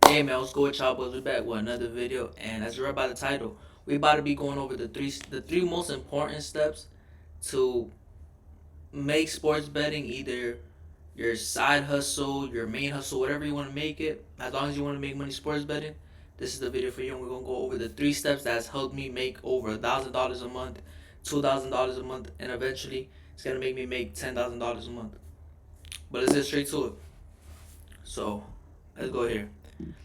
Hey man, what's good with y'all boys? We're back with another video, and as you read by the title, we about to be going over the three most important steps to make sports betting either your side hustle, your main hustle, whatever you want to make it. As long as you want to make money sports betting, this is the video for you. And we're gonna go over the three steps that's helped me make over $1,000 a month, $2,000 a month, and eventually it's gonna make me make $10,000 a month. But let's get straight to it. So let's go here.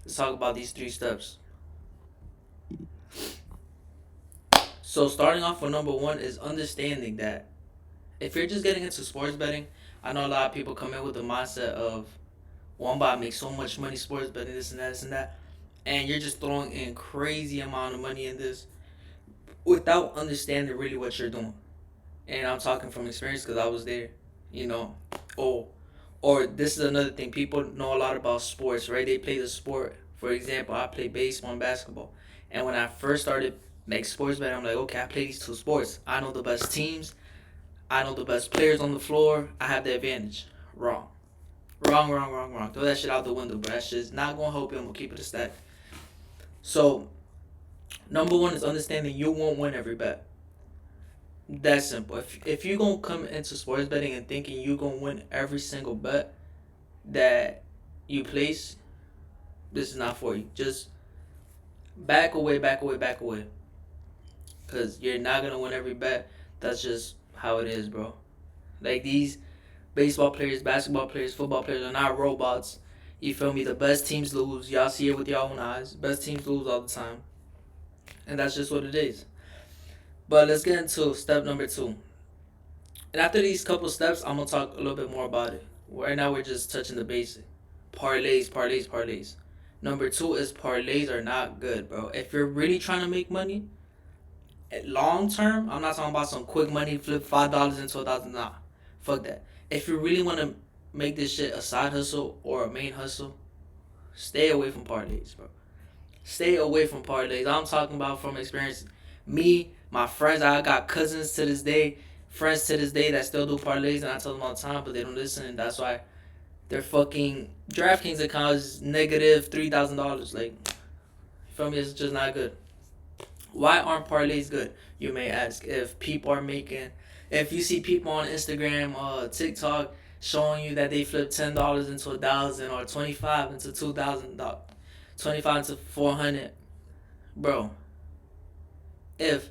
Let's talk about these three steps. So starting off with number one is understanding that if you're just getting into sports betting, I know a lot of people come in with the mindset of, well, I'm about to make so much money sports betting, this and that, and you're just throwing in crazy amount of money in this without understanding really what you're doing. And I'm talking from experience because I was there, you know. Oh, or this is another thing. People know a lot about sports, right? They play the sport. For example, I play baseball and basketball. And when I first started like sports betting, I'm like, okay, I play these two sports. I know the best teams. I know the best players on the floor. I have the advantage. Wrong. Wrong, wrong, wrong, wrong. Throw that shit out the window, bro. That shit's not gonna help you. I'm gonna keep it a stack. So, number one is understanding you won't win every bet. That's simple. If you gonna come into sports betting and thinking you gonna win every single bet that you place, this is not for you. Just back away, back away, back away. Cause you're not gonna win every bet. That's just how it is, bro. Like these baseball players, basketball players, football players are not robots. You feel me? The best teams lose. Y'all see it with your own eyes. Best teams lose all the time. And that's just what it is. But let's get into step number two. And after these couple steps, I'm gonna talk a little bit more about it. Right now, we're just touching the basic. Parlays, parlays, parlays. Number two is parlays are not good, bro. If you're really trying to make money, long term, I'm not talking about some quick money, flip $5 into $1,000. Nah, fuck that. If you really want to make this shit a side hustle or a main hustle, stay away from parlays, bro. Stay away from parlays. I'm talking about from experience. Me, my friends, I got cousins to this day, friends to this day that still do parlays, and I tell them all the time, but they don't listen, and that's why their fucking DraftKings account is negative $3,000. Like, you feel me? It's just not good. Why aren't parlays good? You may ask. If you see people on Instagram, TikTok, showing you that they flip $10 into 1,000 or 25 into 2,000, 25 into 400, bro. If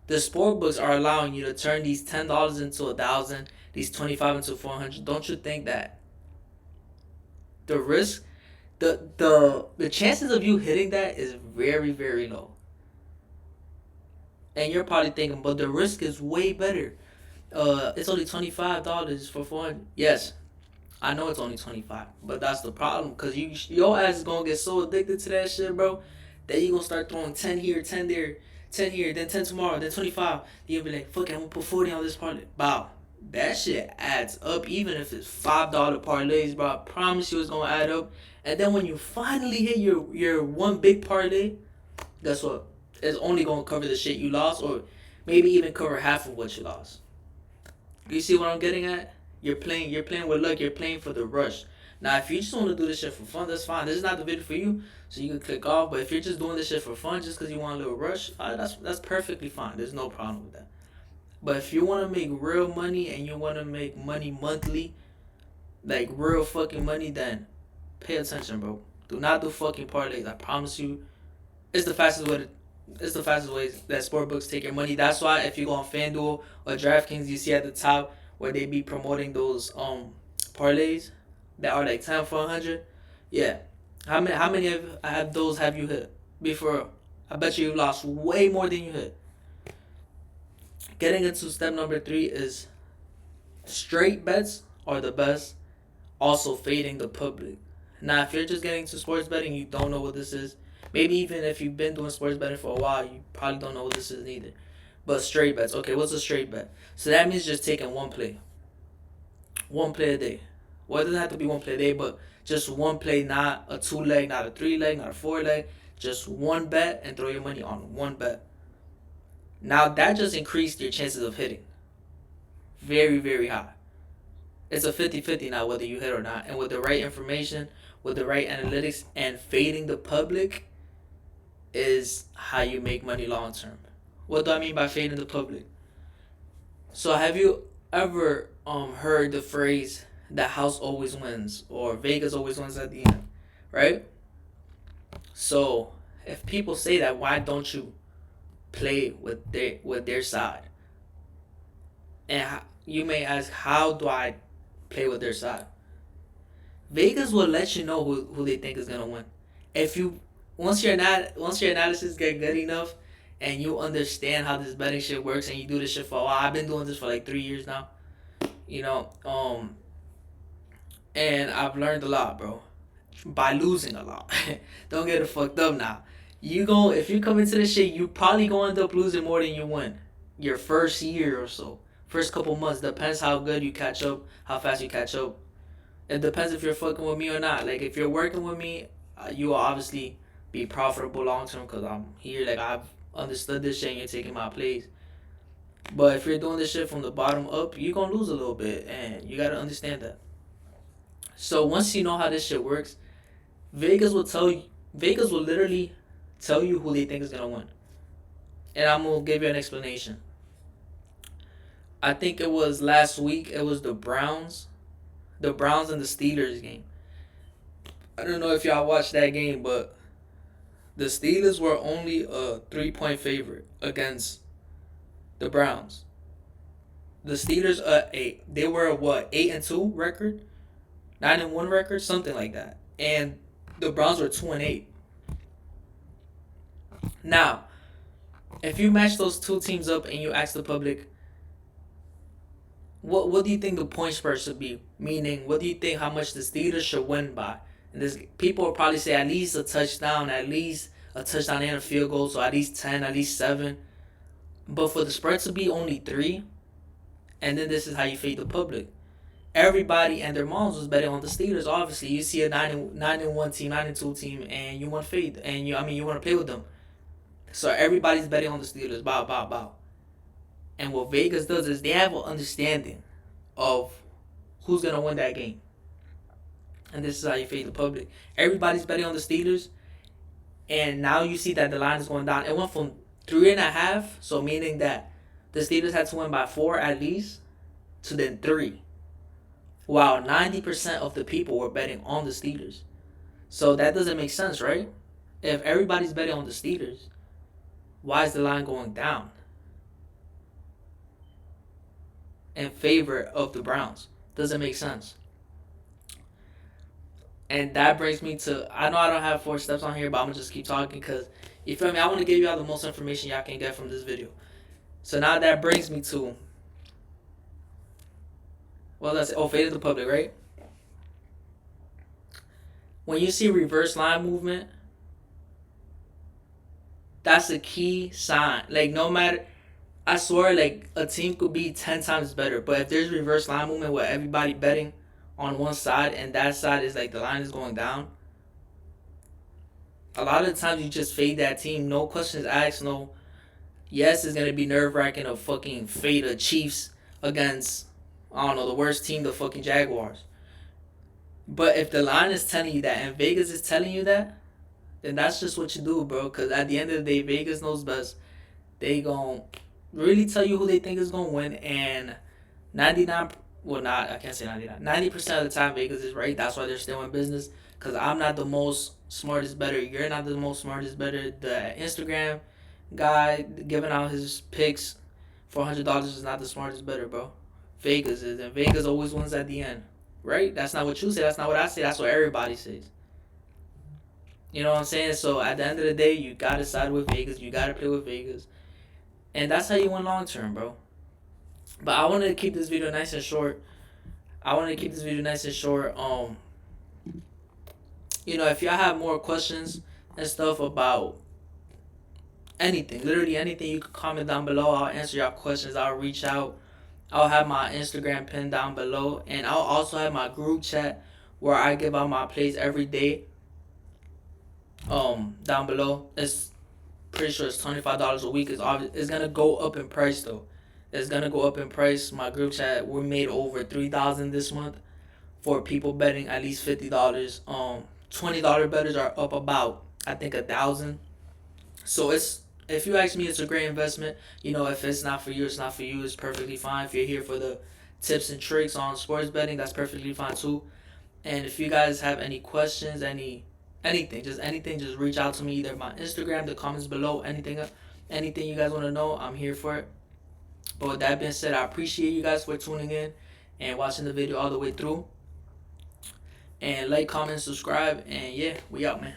the sport books are allowing you to turn these $10 into 1,000, these 25 into 400, don't you think that the risk, the chances of you hitting that is very very low? And you're probably thinking, but the risk is way better. It's only $25 for 400. Yes, I know it's only 25, but that's the problem. Cause your ass is gonna get so addicted to that shit, bro, that you gonna start throwing 10 here, 10 there, 10 here, then 10 tomorrow, then 25. You'll be like, fuck it, I'm gonna put 40 on this parlay. Wow, that shit adds up. Even if it's $5 parlays, bro, I promise you it's gonna add up. And then when you finally hit your one big parlay, guess what? It's only gonna cover the shit you lost, or maybe even cover half of what you lost. You see what I'm getting at? You're playing with luck. You're playing for the rush. Now, if you just want to do this shit for fun, that's fine. This is not the video for you, so you can click off. But if you're just doing this shit for fun, just because you want a little rush, that's perfectly fine. There's no problem with that. But if you want to make real money and you want to make money monthly, like real fucking money, then pay attention, bro. Do not do fucking parlays. I promise you, it's the fastest way to it's the fastest way that sportbooks take your money. That's why if you go on FanDuel or DraftKings, you see at the top where they be promoting those parlays that are like 10 for 100. Yeah, how many have those have you hit before? I bet you lost way more than you hit. Getting into step number three is straight bets are the best. Also fading the public. Now, if you're just getting into sports betting, you don't know what this is. Maybe even if you've been doing sports betting for a while, you probably don't know what this is either. But straight bets. Okay, what's a straight bet? So that means just taking one play a day. Well, it doesn't have to be one play a day, but just one play, not a two leg, not a three leg, not a four leg. Just one bet and throw your money on one bet. Now that just increased your chances of hitting. Very, very high. It's a 50-50 now whether you hit or not. And with the right information, with the right analytics and fading the public is how you make money long term. What do I mean by fading the public? So have you ever heard the phrase "the house always wins" or "Vegas always wins at the end," right? So if people say that, why don't you play with their side? And you may ask, how do I play with their side? Vegas will let you know who they think is gonna win. If you once your analysis get good enough and you understand how this betting shit works and you do this shit for a while. I've been doing this for like 3 years now. You know, and I've learned a lot, bro. By losing a lot. Don't get it fucked up now. If you come into this shit, you probably gonna end up losing more than you win. Your first year or so. First couple months. Depends how good you catch up, how fast you catch up. It depends if you're fucking with me or not. Like, if you're working with me, you will obviously be profitable long term because I'm here. Like, I've understood this shit and you're taking my place. But if you're doing this shit from the bottom up, you're gonna lose a little bit. And you gotta understand that. So, once you know how this shit works, Vegas will literally tell you who they think is gonna win. And I'm gonna give you an explanation. I think it was last week, it was the Browns and the Steelers game. I don't know if y'all watched that game, but the Steelers were only a 3-point favorite against the Browns. The Steelers, they were a what, 8-2 record, 9-1 record, something like that, and the Browns were 2-8. Now, if you match those two teams up and you ask the public, what do you think the point spread should be? Meaning, what do you think how much the Steelers should win by? And this people will probably say at least a touchdown, and a field goal, so at least 10, at least 7. But for the spread to be only 3, and then this is how you fade the public. Everybody and their moms was betting on the Steelers. Obviously, you see a 9-1 team, 9-2 team, and you want to fade, and you want to play with them. So everybody's betting on the Steelers. Bow, bow, bow. And what Vegas does is they have an understanding of who's gonna win that game. And this is how you fade the public. Everybody's betting on the Steelers, and now you see that the line is going down. It went from 3.5, so meaning that the Steelers had to win by 4 at least, to then 3. While 90% of the people were betting on the Steelers. So that doesn't make sense, right? If everybody's betting on the Steelers, why is the line going down in favor of the Browns? Doesn't make sense. And that brings me to, I know I don't have 4 steps on here, but I'm going to just keep talking because, you feel me, I want to give y'all the most information y'all can get from this video. So now that brings me to, faded the public, right? When you see reverse line movement, that's a key sign. Like, no matter, I swear, like, a team could be 10 times better, but if there's reverse line movement where everybody betting on one side and that side is like the line is going down, a lot of the times you just fade that team. No questions asked. No, yes, it's gonna be nerve wracking to fucking fade the Chiefs against, I don't know, the worst team, the fucking Jaguars. But if the line is telling you that and Vegas is telling you that, then that's just what you do, bro. Because at the end of the day, Vegas knows best. They gon' really tell you who they think is gonna win, and 99, well, not, I can't say 99, 90% of the time Vegas is right. That's why they're still in business. Because I'm not the most smartest better. You're not the most smartest better. The Instagram guy giving out his picks for $100 is not the smartest better, bro. Vegas is, and Vegas always wins at the end, right? That's not what you say. That's not what I say. That's what everybody says. You know what I'm saying? So at the end of the day, you gotta side with Vegas. You gotta play with Vegas, and that's how you win long term, bro. But I wanted to keep this video nice and short. If y'all have more questions and stuff about anything, literally anything, you can comment down below. I'll answer your questions. I'll reach out. I'll have my Instagram pinned down below, and I'll also have my group chat where I give out my plays every day. Down below, it's pretty sure it's $25 a week. It's gonna go up in price though. It's gonna go up in price. My group chat, we made over 3,000 this month for people betting at least $50. $20 bettors are up about, I think, 1,000. So it's, if you ask me, it's a great investment. If it's not for you, it's not for you. It's perfectly fine. If you're here for the tips and tricks on sports betting, that's perfectly fine too. And if you guys have any questions, anything, just reach out to me, either my Instagram, the comments below, anything you guys want to know, I'm here for it. But with that being said, I appreciate you guys for tuning in and watching the video all the way through. And like, comment, subscribe, and yeah, we out, man.